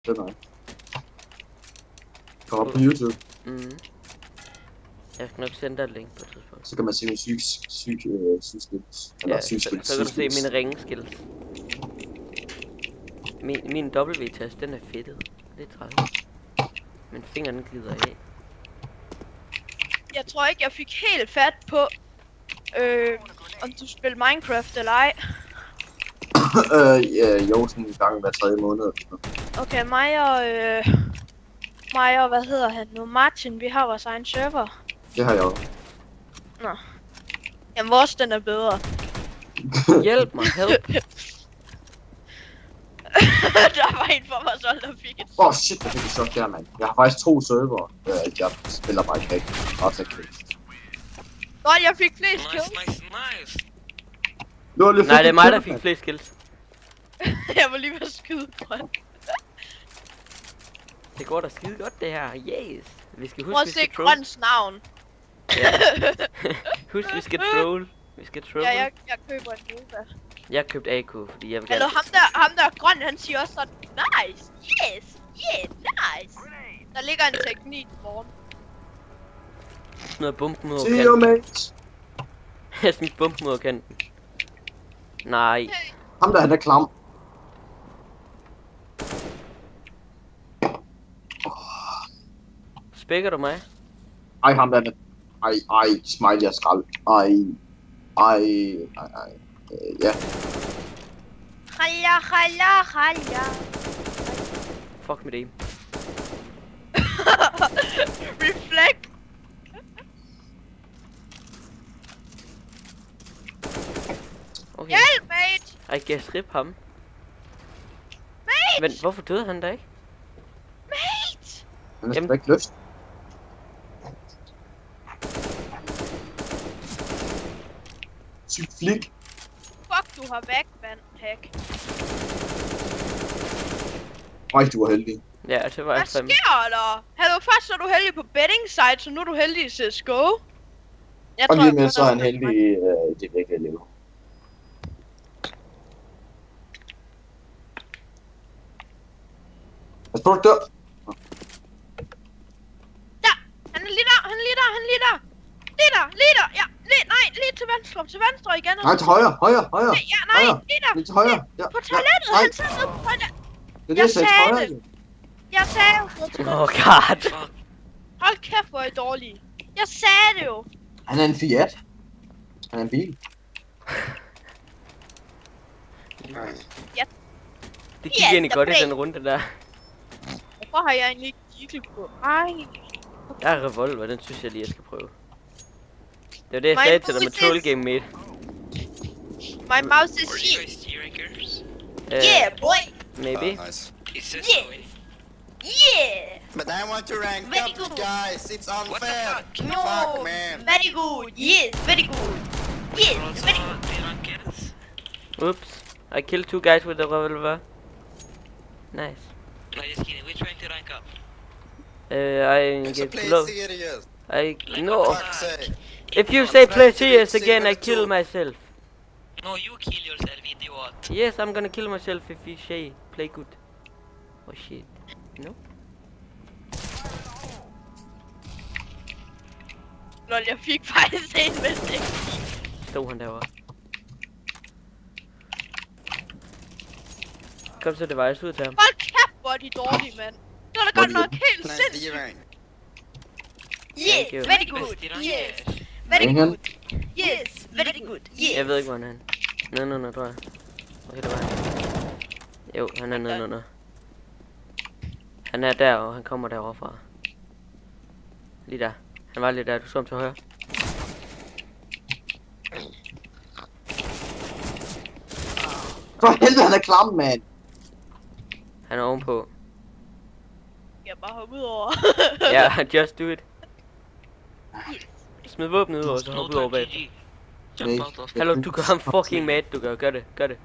Det er nice. Kom op på YouTube. Jeg skal nok sende dig et link på et tidspunkt. Så kan man se min syg skills. Ja, så kan du se mine ringeskills. Min W-tast, den er fedtet. Det er træls. Men fingrene glider af. Jeg tror ikke, jeg fik helt fat på, om du spiller Minecraft eller ej. Jo, sådan en gang hver 3 måned. Okay, mig og hvad hedder han nu? Martin, vi har vores egen server. Det har jeg også. Nå. Jamen, vores den er bedre. Hjælp mig, help! Der var en for mig så, der fik et. Shit, jeg fik et chok der, mand. Jeg har faktisk 2 server. Jeg spiller bare ikke. Også ikke. Godt, jeg fik flest kills. Nice. Nej, det er mig, der fik flest kills. Jeg var lige ved at skyde grøn. Det går da skide godt, det her. Yes! Vi skal huske, Prøv at se grøns navn. Ja. Husk, vi skal troll. Vi skal troll. Ja, jeg køber en Nova. Jeg købte AK, fordi jeg vil gerne... ham der grøn, han siger også sådan, nice, yes, yeah, nice. Der ligger en teknik i morgen. Smider bomben ud over kanten. See you, mate. Jeg smider bomben ud over kanten. Nej. Hey. Ham der, han er klam. Spækker du mig? Ej, ham der. Ej, smiley er skrald. Ej. Ja. Halla. Fuck med det. Reflect. Okay. Hjælp, mate. I guess rip ham. Mate. Men hvorfor døde han da ikke? Mate. Han er sgu ikke løft. Syg flik. Fuck, du har væk, mand. Hack. Ej, du var heldig. Ja, det var jeg fandme. Hvad sker der? Hallo, først så er du heldig på betting site, så nu er du heldig i CSGO. Og lige med så er han heldig i det virkelige liv. Jeg spurgte dør. Ja, han er lige der. Lige der, ja. Nej, lige til venstre igen. Nej, til højre. Ja, nej, lige der. Lige til højre. Ja. På toilettet, han sidder nede på toilettet. Det er det, jeg sagde til højre. Jeg sagde jo. Oh god. Hold kæft, hvor er I dårlige. Jeg sagde det jo. Han er en Fiat. Han er en bil. Ja. Det gik egentlig godt i den runde der. Hvorfor har jeg egentlig ikke kigget på? Ej. Jeg har revolver, den synes jeg lige, jeg skal prøve. Det var det, jeg sagde til dig med troll game mate. My mouse is here. Yeah, boy. Maybe. Nice. Yeah. But I want to rank up, you guys. It's unfair. No. Fuck, man. Very good. Yes, very good. Yes, very good. Oops. I killed 2 guys with the revolver. Nice. No, just kidding. Which rank to rank up? I get low. Serious. No. If you say play serious again, I kill myself. No, you kill yourself, idiot. Yes, I'm gonna kill myself if you say play good. Oh shit. No. Lol, jeg fik faktisk en med det. Stod han derovre. Kom så, det var ud til ham. Hold kæft, hvor er de dårlige, mand. Det var da godt nok helt sindssygt. Yes, very good. Yes, very good. Yes, very good. Yes. Jeg ved ikke, hvor han er. Nedenunder, tror jeg. Okay, det var han. Jo, han er nedenunder. Han er der, og han kommer derovre fra. Lige der. Han var lige der, du så ham til højre. For helvede, han er klam, mand. Han er ovenpå. Jeg bare hoppe ud over. Ja, just do it. Smid våbnet ud over, så hoppe ud over bag. Hallo, du gør ham fucking mad, du gør. Gør det. Gør det.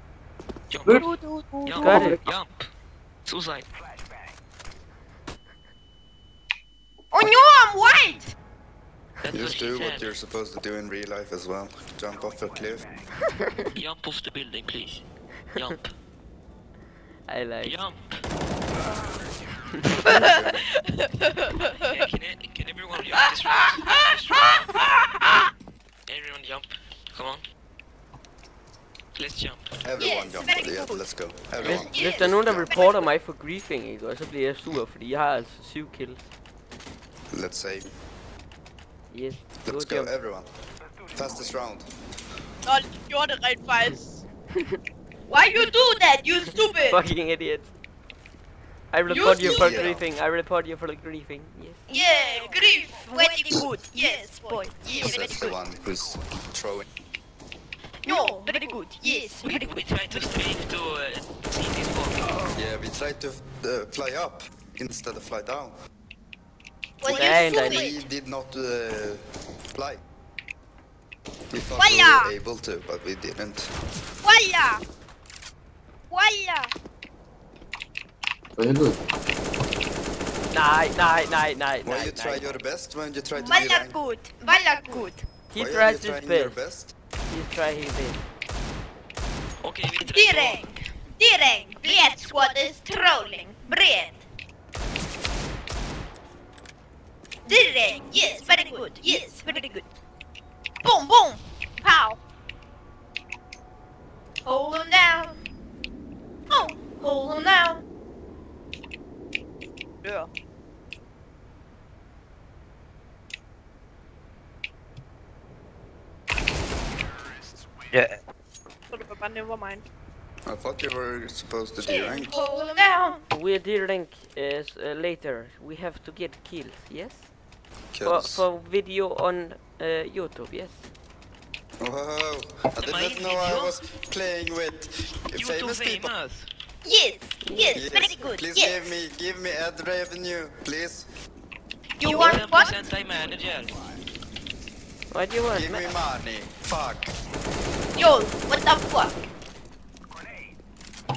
Jump. Suicide. Oh no, I'm white! Just do what you're supposed to do in real life as well. Jump off a cliff. Jump off the building, please. Jump. I like. Jump. Can everyone jump this round? Everyone jump. Come on. Let's jump. Everyone Yes, jump. very Yeah, good. let's go. Everyone. Hvis der er nogen, der reporter mig for griefing, ikke? Og så bliver jeg sur, fordi jeg har altså 7 kills. Let's say. Yes. Go Let's go, jump. everyone. Fastest round. Nå, de gjorde det rent faktisk. Why you do that, you stupid? Fucking idiot. I report you for stupid. griefing. I report you for griefing. Yes. Yeah, grief, very good. Yes, boy. Yes, So very that's the good. one who's throwing. No, very good. Yes, We very good. try to strafe to see this ball. Yeah, we tried to fly up instead of fly down. Well, Damn, you Danny. stupid. We did not fly. We thought Fire! we were able to, but we didn't. Fire! Fire! For helvede. Nej. Why you try your best when you try to be Very ranked? good. Very good. He Why are tries you his trying your best. best? He try his best. Okay, we try to... D-rank. D-rank. Bled squad is trolling. Bred. D-rank. Yes, very good. Yes, very good. Boom, boom. Pow. Hold him down. Oh, hold him down. Yeah. Så det var bare never mind. I thought you were supposed to be ranked. Hold him down. We did rank later. We have to get kills. Yes. For video on YouTube. Yes. Whoa! I did not know I was playing with You famous too people. famous. Yes, yes, very good. Please Yes. give me ad revenue, please. You want am what? Sentai manager. What do you want? Give me money. Fuck. Yo, what the fuck?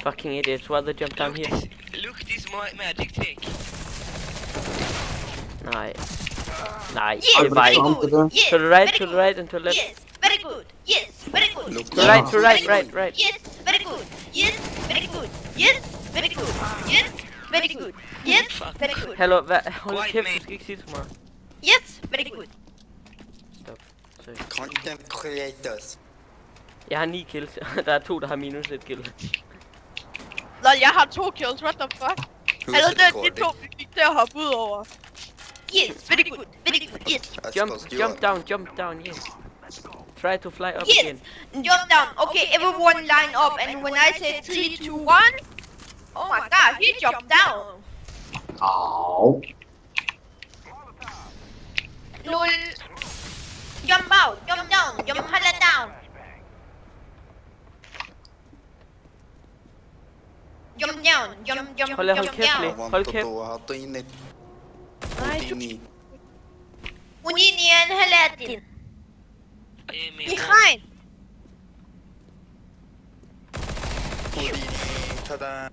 Fucking idiots. Rather jump down here. Look this magic trick. Nej. Yes, Det var very ikke. good. Yes, To the right, very to the good. right, and to the left. Yes, very good. Yes, very good. Look Yes, to right, to very right, good. right, right. Yes, very good. Yes, very good. Yes, very good. Yes, very good. Yes, very good. Hallo, hvad? Hold White kæft, man. du skal ikke sige så meget. Yes, very good. Stop. Sorry. Content creators. Jeg har 9 kills. Der er 2, der har minus 1 kill. Lol, jeg har 2 kills, what the fuck? Who's Eller det er de recording? 2, vi gik til at hoppe ud over. Yes, very good. Very good. Yes. I Jump, suppose you jump down, yes. Try to fly up Yes. again. Jump down. Okay, everyone line up, and when I say 3, 2, 1. Oh my god, he jumped down. Au. Lol. Jump out, jump down, jump hella down. Jump down, jump Hold kæft, down. Lee. I want Hold to kæft. do Houdini. Nej, Houdini. Unini er en Aladdin. I am in. Behind. Houdini. Tada.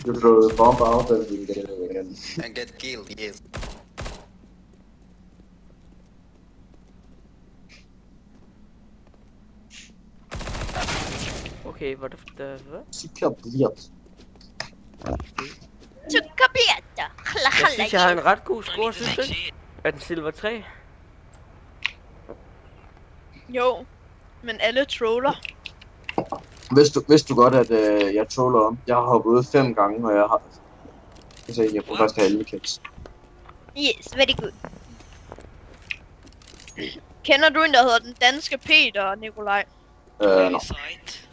You throw the bomb out and you get it again. And get killed, yes. Okay, hvad hvad? Sikker bliert. Tukkabiata. Jeg synes, jeg har en ret god score, synes du ikke? Shit. Er den silver 3? Jo, men alle troller. Vidste du godt, at jeg troller om? Jeg har hoppet ud 5 gange, og jeg har... Altså, jeg får faktisk 11 kills. Yes, very good. Kender du en, der hedder den danske Peter, Nikolaj? Nå. Sight.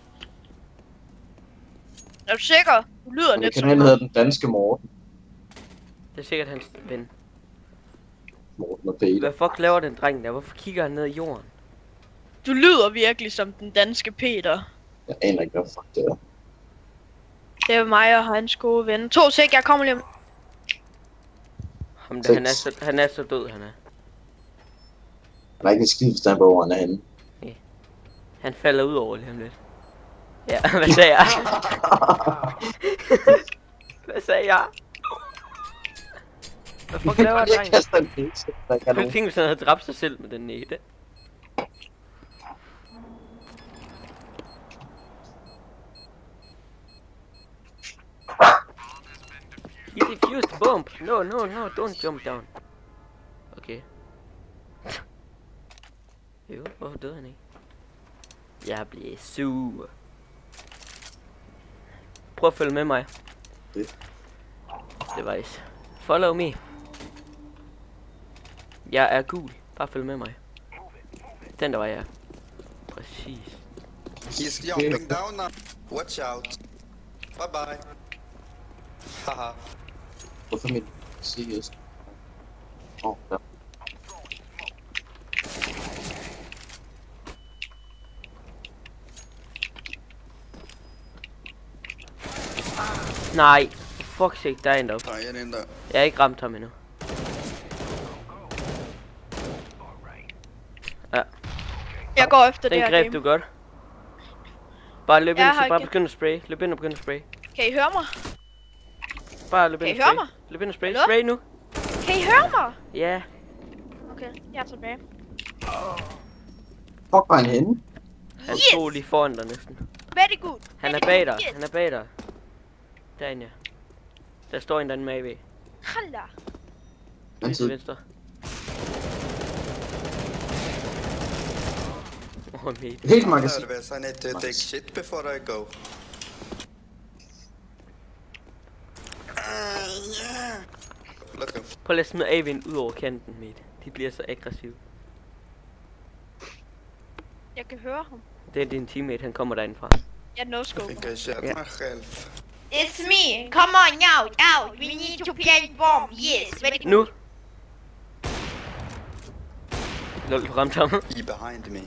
Er du sikker? Du lyder Jeg lidt kan som hende hedder den danske Morten. Det er sikkert hans ven. Morten og Peter. Hvad fuck laver den dreng der? Hvorfor kigger han ned i jorden? Du lyder virkelig som den danske Peter. Jeg aner ikke, hvad fuck det er. Det er mig og hans gode ven. 2 sek, jeg kommer lige om. Ham der, han er så død, han er. Han er ikke en skid forstand på, hvor han er henne. Han falder ud over lige om lidt. Ja, hvad sagde jeg? Hvad sagde jeg? Hvad fuck laver Jeg drengen? kaster en pizza, der kan Jeg nogen. tænkte, hvis han havde dræbt sig selv med den nætte. Boom! No, no, no, don't jump down. Okay. Jo, hvorfor døde han ikke? Jeg bliver sur. Prøv at følge med mig. Device. Follow me. Jeg er gul. Bare følg med mig. Den der var jeg. Præcis. He's jumping down now. Watch out. Bye bye. Haha. Hvorfor min CS? Ja. Nej. For fuck's sake, der er en deroppe. Der er en ind der. Jeg har ikke ramt ham endnu. Ja. Jeg går efter det Den her greb game. du godt. Bare løb Jeg ind, har så bare ikke- begynd at spray. Løb ind og begynd at spray. Kan I høre mig? Bare løb Kan ind I og høre spray. mig? Løb ind og spray. Hallo? Spray nu. Kan I høre mig? Ja. Okay, jeg er tilbage. Fuck, var han henne? Han Yes! stod lige foran dig næsten. Very good. Han er Very bag good, dig. yes. Han er bag dig. Derinde, ja. Der står en derinde med ved. Hold da. Han Lige til sidder. venstre. Mate. Helt magasin. Nervous, I need to take shit before I go. Let's go. Prøv lige at smide AV'en ud over kanten, mate. De bliver så aggressive. Jeg kan høre ham. Det er din teammate, han kommer derinde fra. Jeg I no-scope. think I shot Yeah. myself. It's me. Come on, out. We need to plant bomb. Yes, very good. Nu! Lol, du ramte ham. He behind me.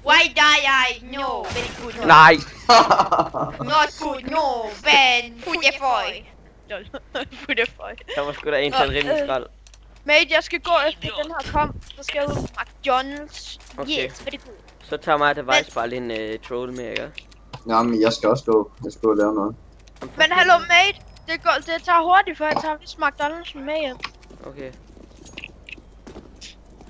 Why die I? No, very good. No. Nej! Not good, no. Ben, put the foy. Lol, put the foy. Der var sgu da en til en rimelig skrald. Mate, jeg skal gå efter den her kamp. Så skal jeg ud på McDonald's. Okay. Yes, very good. Så tager mig Device bare lige en troll med, ikke? Jamen, jeg skal også gå. Jeg skal gå og lave noget. Men hallo mate, det tager hurtigt, for jeg tager vist McDonald's med hjem. Okay.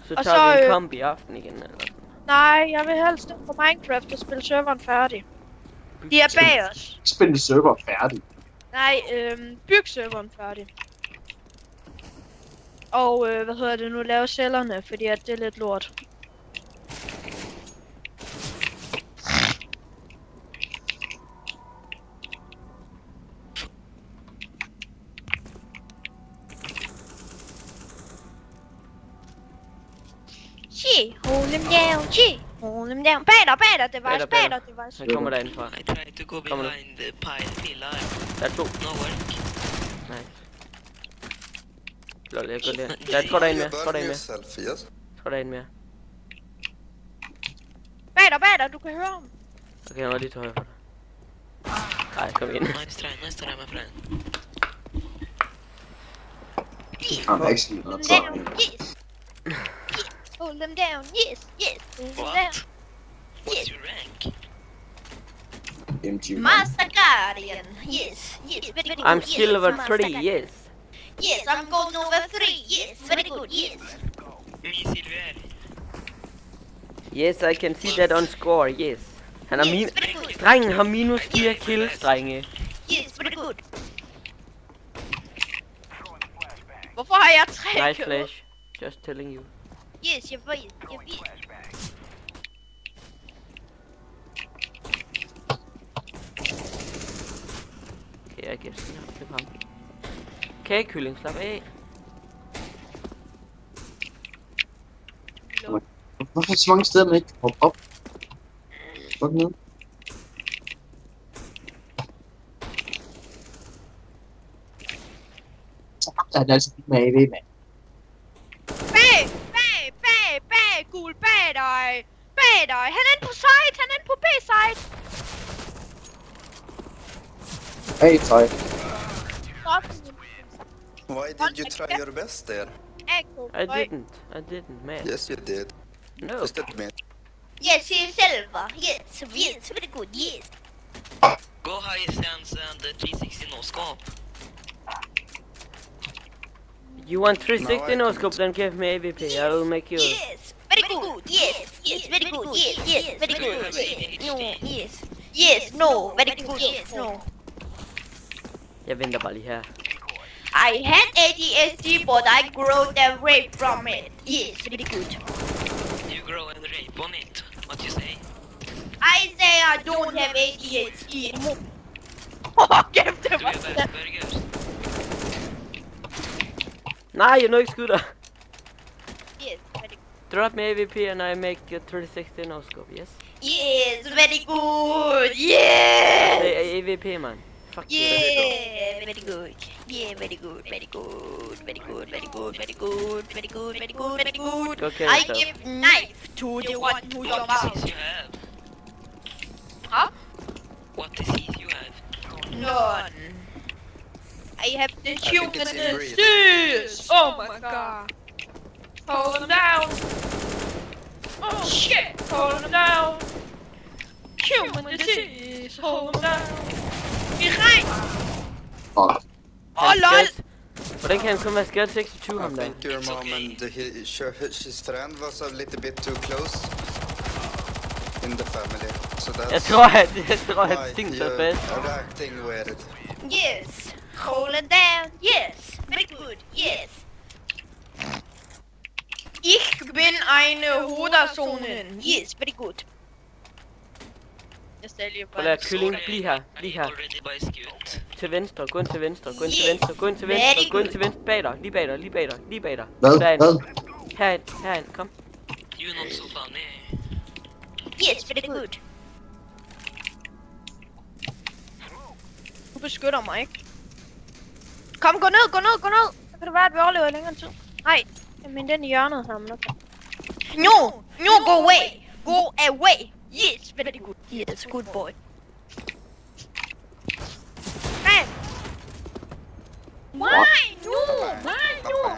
Så Og tager så, vi en kamp i aften igen, eller sådan. Nej, jeg vil helst ind på Minecraft og spille serveren færdig. De er bag os. Spil server færdig. Nej, byg serveren færdig. Og hvad hedder det nu, lave cellerne, fordi at det er lidt lort. She, hold him down, she, hold him down. Bag dig, Device, bag dig, Device. Han kommer derinde fra. I tried to go Come on. behind the pillar. Der er to. No work. Nej. Lol, jeg går der. Jeg tror der er en mere. You Jeg tror der er burn en mere. yourself, yes? Jeg tror der er en mere. Bag dig, du kan høre ham. Okay, han var lige til højre for dig. Nej, kom ind. Nice try, my friend. Han er ikke skidt Hold noget. them down, yes. Hold them down, yes, hold them down. What? What's your rank? MG. Master Guardian, yes, very good. I'm silver 3, yes. Yes, I'm gold over 3, yes, very good, yes. Me silver. Yes, I can see that on score, yes. Han har min... Drengen har minus 4 kills, drenge. Yes, very good. Hvorfor har jeg 3 Nice flash. Just telling you. Yes, jeg ved. Okay, jeg gætter sådan her. Klip ham. Kagekylling, slap af. Hvorfor er så mange steder, man ikke kan hoppe op? Fuck ned. Der er den altså med AV, mand. Bag, gul, bag dig. Han er inde på side, han er inde på B-side. Hey, tøj. Why did you try your best there? I didn't, man. Yes, you did. No. Just admit. Yes, he's silver. Yes, very good, yes. Go high sense and 360 no scope. You want 360 No, I no scope, then give me AVP. I will make you... Yes, very good, yes, very good, yes, very Do you have good, any no, HP? yes. Yes, no, very good, yes, no. Jeg venter bare lige her. I had ADHD, but I grew away from it. Yes, very good. You grow and rape on it. What you say? I say I don't have ADHD anymore. Åh, kæft, det Du var är bäst burgers. Nej, jeg når ikke skyde dig. Yes, very good. Drop me AVP and I make a 360 no scope, yes? Yes, very good. Yeah. Hey, AVP, man. Fuck Yeah, very good. Yeah, very good, very good, very good, very good, very good, very good, very good, very good. Go kill I yourself. give knife to the one who your What mouth. disease you have? Huh? What disease you have? None. I have the think human it's inbreed. disease. Oh my god. Hold him down. Oh shit. Hold him down. Human disease. Hold him down. Behind. Fuck. Oh lol. Hvordan kan han kun være skadet 26 ham I der? think your It's mom okay. and his friend was a little bit too close in the family. So that's Jeg tror, han why stinker you're fast. acting weird. Yes. Hold it down. Yes. Very good. Yes. Ich bin eine Hoderzonen. Yes, very good. Jeg sagde lige Prøv at bare. kylling, bliv her, bliv I her. already by scoot. Til venstre, gå ind til venstre, gå ind til venstre, gå ind til venstre, gå ind til venstre, bag dig, lige bag dig, lige bag dig, lige bag dig. Hvad? Derind. Hvad? Herind, herind, kom. You're not so funny. Yes, very good. Du beskytter mig ikke. Kom, gå ned, gå ned, gå ned. Så kan det være, at vi overlever i længere tid. Nej, men den i hjørnet sammen. No, no, go away. Go away. Yes, very good. Yes, good boy. Bam. Why? No, why? No.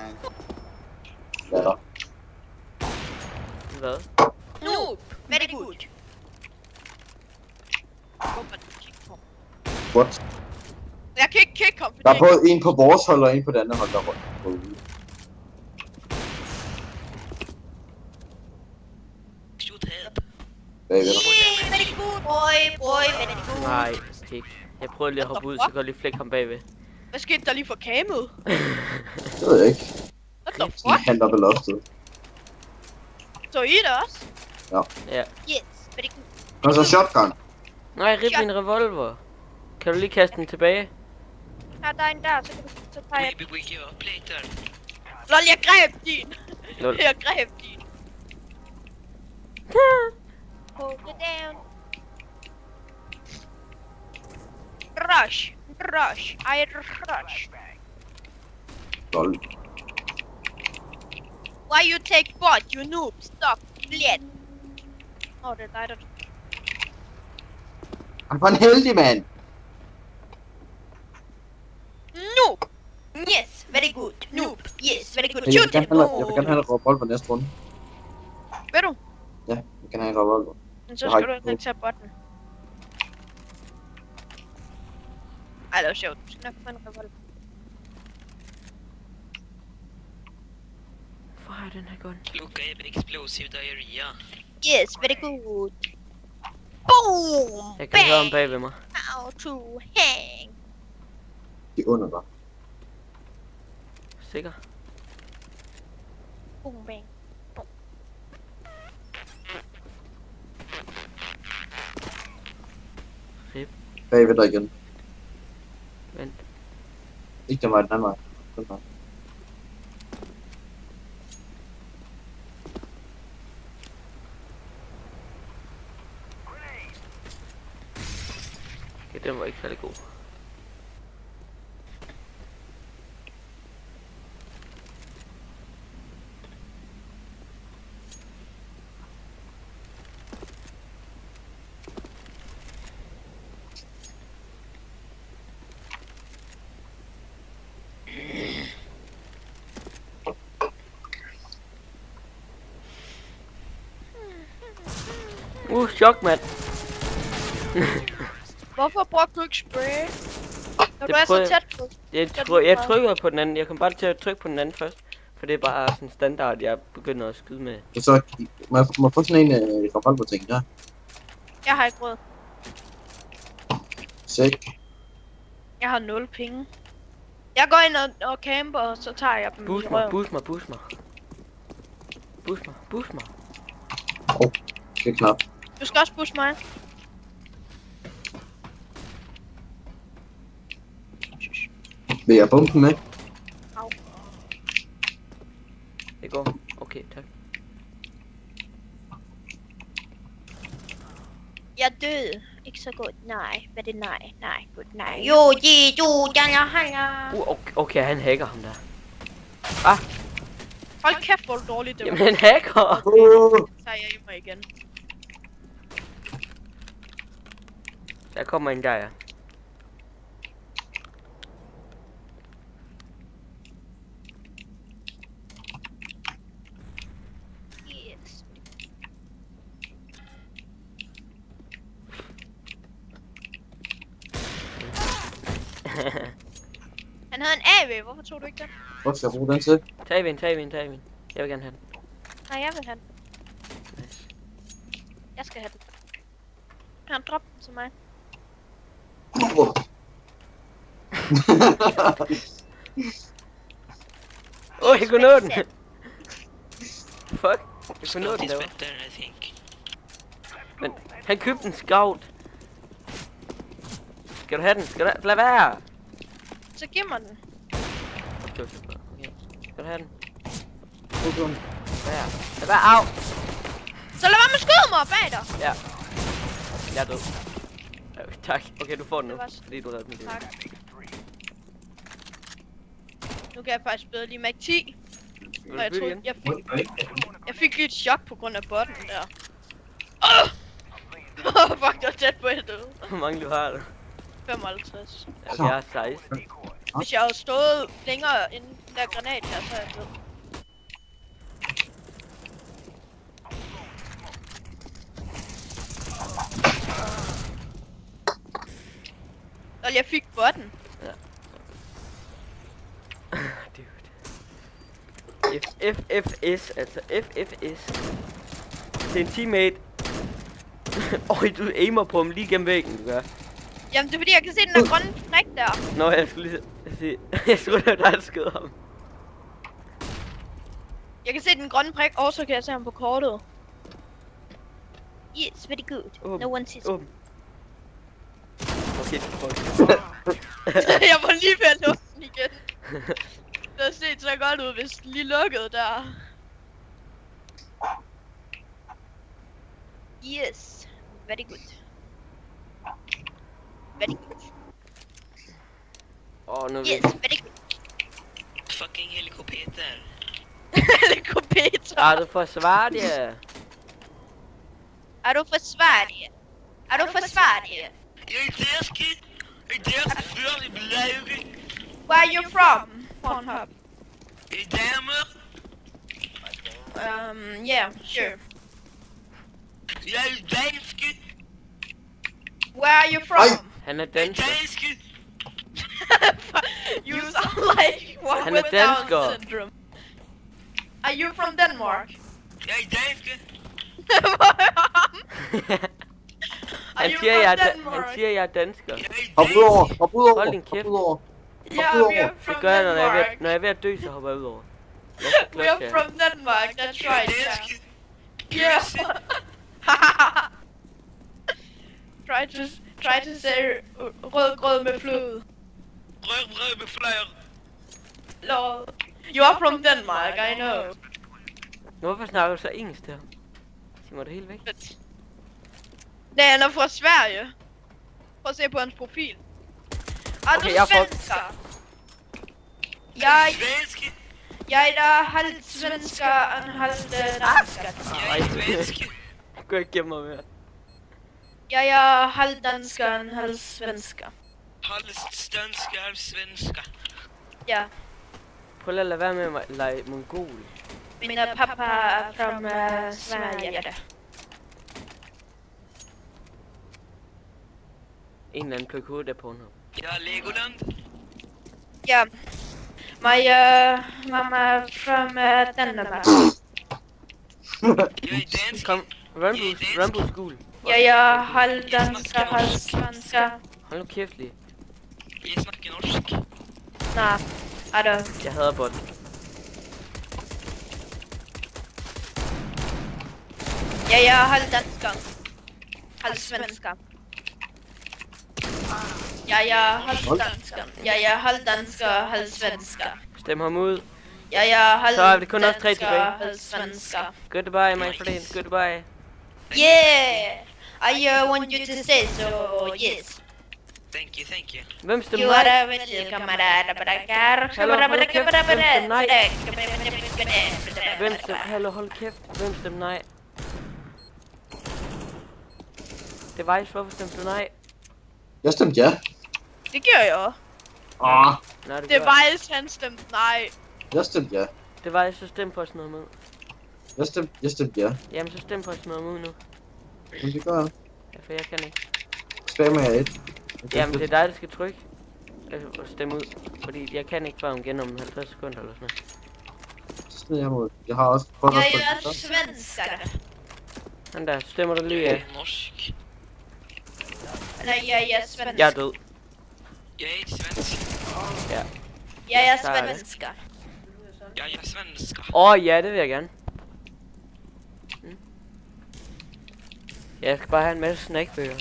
Hvad er der? Hvad? No, very good. What? Jeg kan ikke kigge ham, Der er både en på vores hold og en på det andet hold, der rundt. Shoot help. Bagved dig. Yeah, very good boy, very good. Nej, pik. Jeg prøvede lige at hoppe ud, så kan jeg lige flække ham bagved. Hvad skete der lige for kamet? Det ved jeg ikke. What the De fuck? handler ved loftet. Så I det også? Ja. Yes, very good. Og så shotgun. Nej, rip min revolver. Kan du lige kaste den tilbage? Her der er en der, så kan du så tager jeg. Maybe we give up later. Lol, jeg greb din. Lol. Jeg greb din. Hold it down. Rush, rush, I rush. Lol. Why you take bot, you noob? Stop, bled. Åh, det er dig, der... Han var en heldig mand. Noob! Yes, very good. Noob. Yes, very good. Jeg Shoot vil him. gerne have en revolver næste runde. Ved du? Ja, jeg kan have en revolver. Men så Jeg har skal du ikke ikke tage botten. Ej, det var sjovt. Du skal nok få en revolver. Hvor har jeg den her gun? Look, I have an explosive diarrhea. Yes, very good. Boom! Jeg kan høre ham bagved mig. How to hang. De er under dig. Sikker? Boom, bang. Bagved dig igen. Vent. Ikke den vej, den anden vej. Den vej. Okay, den var ikke særlig god. Chok, mand. Hvorfor brugte du ikke spray? Når Det du er så prøvede- tæt på. Jeg trykker på den anden. Jeg kom bare til at trykke på den anden først. For det er bare sådan standard, jeg begynder at skyde med. Det er så, må jeg få sådan en revolver-ting der? Jeg har ikke råd. Sæk. Jeg har 0 penge. Jeg går ind og camper, og så tager jeg dem i røven. Boost mig. Det er knap. Du skal også booste mig. Vil jeg bombe den med? Au. Det går. Okay, tak. Jeg døde. Ikke så godt. Nej. Hvad er det? Nej. Godt. Nej. Jo, Okay, han hacker ham der. Hold kæft, hvor er du dårligt det var. Jamen, han hacker! Så tager jeg i mig igen. Der kommer en der, ja. Yes. Han havde en AV. Hvorfor tog du ikke den? Hvor skal jeg bruge den til? Tag vind. Jeg vil gerne have den. Nej, jeg vil have den. Jeg skal have den. Kan han droppe den til mig? Jeg kunne nå den! Fuck, jeg kunne nå den Is derovre. better, I think. Men han købte en scout. Skal du have den? Lad være! Så giv mig den. Okay. Skal du have den? Lad være, au! Så lad være med at skyde mig bag dig. Ja. Jeg er død. Tak. Okay, du får den nu. Det var så- Fordi du reddede mit liv. Tak. Nu kan jeg faktisk bedre lige Mac 10. Vil Og du jeg bytte troede, igen? jeg fik lige et chok på grund af botten der. Fuck, det var tæt på et død. Hvor mange du har du? 55. Okay, jeg har 16. Hvis jeg havde stået længere inden den der granat der, så er jeg død. Og jeg fik botten. Dude. FFS, altså FFS. Det er en teammate. Du aimer på ham lige gennem væggen, du gør. Jamen det er fordi jeg kan se den der grønne prik der. Nå, jeg skulle lige se. Jeg troede, det var dig, der skød ham. Jeg kan se den grønne prik, og så kan jeg se ham på kortet. Yes, very good. Åben. No one sees. Åben. Okay, Jeg var lige ved at lukke den igen. Det har set så godt ud, hvis den lige lukkede der. Yes, very good. Very good. nu er vi... Yes, very good. Fucking helikopter. Helikopter. Er du fra Sverige? Er du fra Sverige? Er du fra Sverige? Jeg er dansk. Jeg er dansk før i blæge. Where are you from? Pornhub. Jeg er damer. Yeah, sure. Jeg er dansk. Where are you from? Han er Jeg er dansker. dansk. You sound like one Han er with Down dansker. syndrome. Are you from Denmark? Jeg er dansk. Are Han you siger, from jeg er Denmark? dansker. Jeg er Hop ud over, dansk. hop ud over, Hold din hop kæft. ud over. Yeah, Hop ud we over. are from Det gør jeg, Denmark. når jeg er ved at dø, så hopper jeg ud over. We are from Denmark, that's Jeg er right. dansk. Yeah. Try to say rød grød med fløde. Rød med fløjer. Lol. You are from Denmark, I know. Hvorfor snakker du så engelsk der? Sig mig det helt væk. Nej, han er fra Sverige. Prøv at se på hans profil. Er Okay, du jeg får- svensker? Ah, Svensk. Jeg er halvt svensker og halvt dansker. Jeg er svensk. Jeg går ikke gennem mig mere. Jeg er halvt dansker og halvt svensker. Halvstønsker, halvsvensker. Ja. Prøv lige at lade være med at lege mongol. Min pappa er fra Sverige. En eller anden PK der på nu. Jeg er Legoland. Ja. My mama from Denmark. Jeg er dansk. Kom, Rambo School. Jeg er halvt dansker, halvt svensker. Hold nu kæft lige. I snakker norsk. Nej, I don't. Jeg hader bot. Ja, jeg er halv dansker. Halv svensker. Ja, jeg er halv dansker. Ja, jeg er halv dansker, halv svensker. Stem ham ud. Ja, jeg er halv Så er det kun os 3 dansker, tilbage. halv svensker. Goodbye, my friend. Goodbye. Yeah! I want you to say so, yes. Thank you, thank you. Hvem stemmer You nej? are with you, kammerat. Hallo, hold kæft. Hvem stemmer nej? Hvem stemmer? Hallo, hold kæft. Hvem stemmer nej? Device, hvorfor stemte du nej? Jeg stemte ja. Det gør jeg også. Nej, du Det gør. var han stemte nej. Jeg stemte ja. Device, så stem for sådan noget med. Jeg stemte ja. Jamen, så stem for sådan noget med nu. Men det gør jeg. Ja, for jeg kan ikke. Spammer jeg et. Jamen, det er dig, der skal trykke. Og stemme ud. Fordi jeg kan ikke før om igen om 50 sekunder eller sådan noget. Så smider jeg mod. Jeg har også prøvet Jeg at er svensker. Han der, stemmer du lige af. Norsk. Nej, jeg er svensker. Jeg er død. Jeg er ikke svensk. Ja. Jeg er Så er det. svensker. Jeg er svensker. Ja, det vil jeg gerne. Jeg skal bare have en masse snackbøger.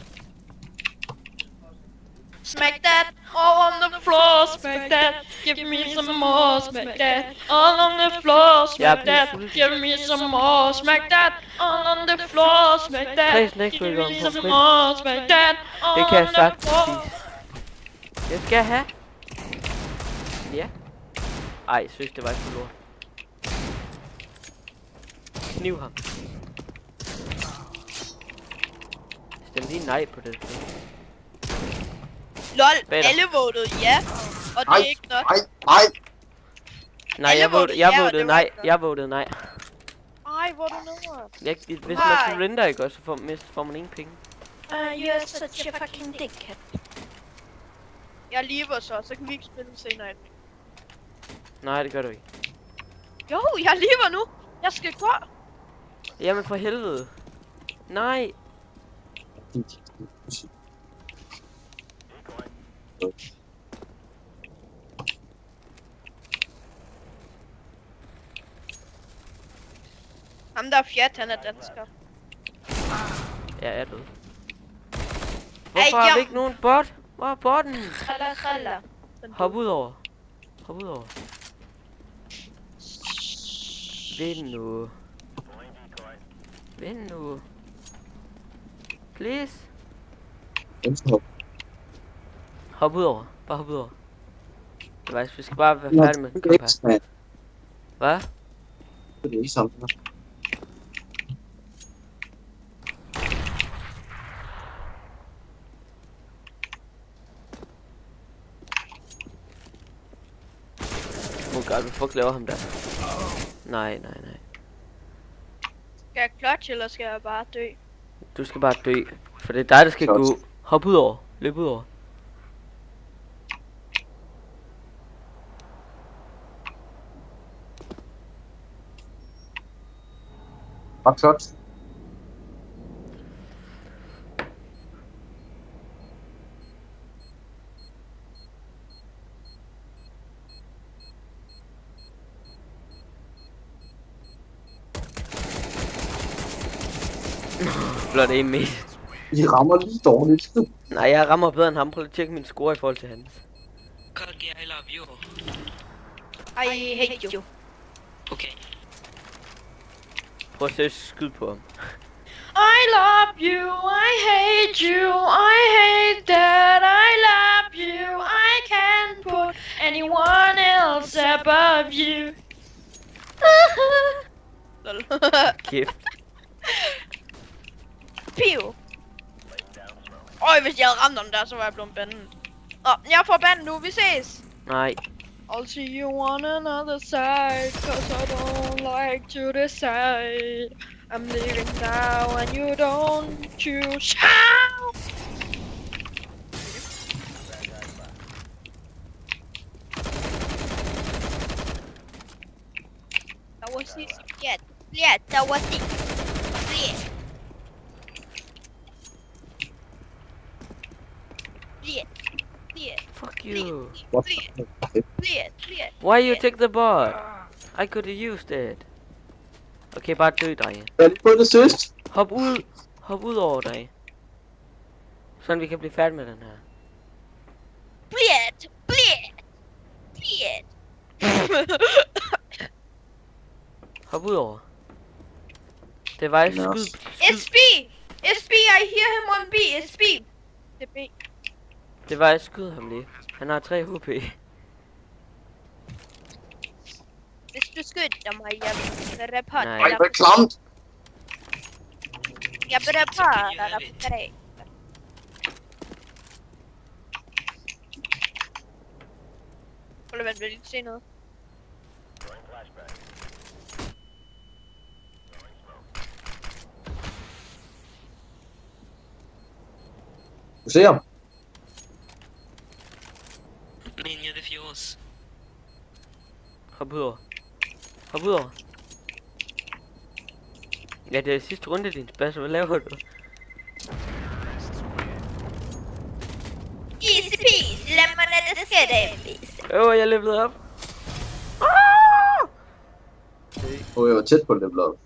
Smack that all on the floor, smack that. Give me some more, smack that. All on the floor, smack that. Give me some more, smack that. All on the floor, smack that. Give me some more, smack that. Det kan jeg sagtens spise. Jeg skal have. Ja. Ej, jeg synes det var ikke for lort. Kniv ham. Stem lige nej på det. LOL, Bedre. alle votede ja. Og det er ikke nok. Nej. Nej, Alle jeg votede ja, og votede det var nej. ikke nok. Jeg votede nej. Ej, hvor er du nede? Hvis Nej. man surrender ikke også, så får man ingen penge. You're such a fucking dickhead. Jeg lever så kan vi ikke spille senere. Nej, det gør du ikke. Jo, jeg lever nu. Jeg skal gå. Jamen for helvede. Nej. Ham der er fjat, han er dansker. Jeg er død. Hvorfor har vi ikke nogen bot? Hvor er botten? Kralla. Hop ud over. Hop ud over. Vind nu. Vind nu. Please. Hop ud over. Bare hop ud over. Vi skal bare være færdige med kamp her. Hvad? Det er ikke sådan. Oh god, hvad fuck laver ham der? Nej. Skal jeg clutch, eller skal jeg bare dø? Du skal bare dø. For det er dig, der skal gå. Hop ud over. Løb ud over. Bare klot. Blot en med. I rammer lige dårligt. Nej, jeg rammer bedre end ham. Prøv lige at tjekke min score i forhold til hans. Kage, I love you. I hate you. Okay. Prøv at se skyd på ham. I love you, I hate you, I hate that I love you, I can't put anyone else above you. Kæft. Piu. Øj, hvis jeg havde ramt dem der, så var jeg blevet bandet. Jeg får bandet nu, vi ses. Nej. I'll see you on another side, cause I don't like to decide. I'm leaving now and you don't choose how. That was easy. Yeah, that was it. Yeah. Fuck you. What? Please. Why you take the bot? I could have used it. Okay, bare dø, drenge. Jeg har lige fået det sidst. Hop ud over dig. Sådan vi kan blive færdige med den her. Please. Hop ud over. Det var Nå. skyd. SB, I hear him on B. SB. Det er B. Det var et skud ham lige. Han har 3 HP. Hvis du skyder mig, jeg vil rappe Nej. Ej, hvor klamt. Jeg vil rappe dig. Hold da, vil lige se noget. Du ser ham. Ninja defuse. Hop ud over. Hop ud over. Ja, det er sidste runde, din spas. Hvad laver du? Easy peasy, lad mig lade det ske det. Jeg levelede op. Jeg var tæt på det blot.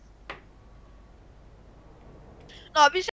Nå, vi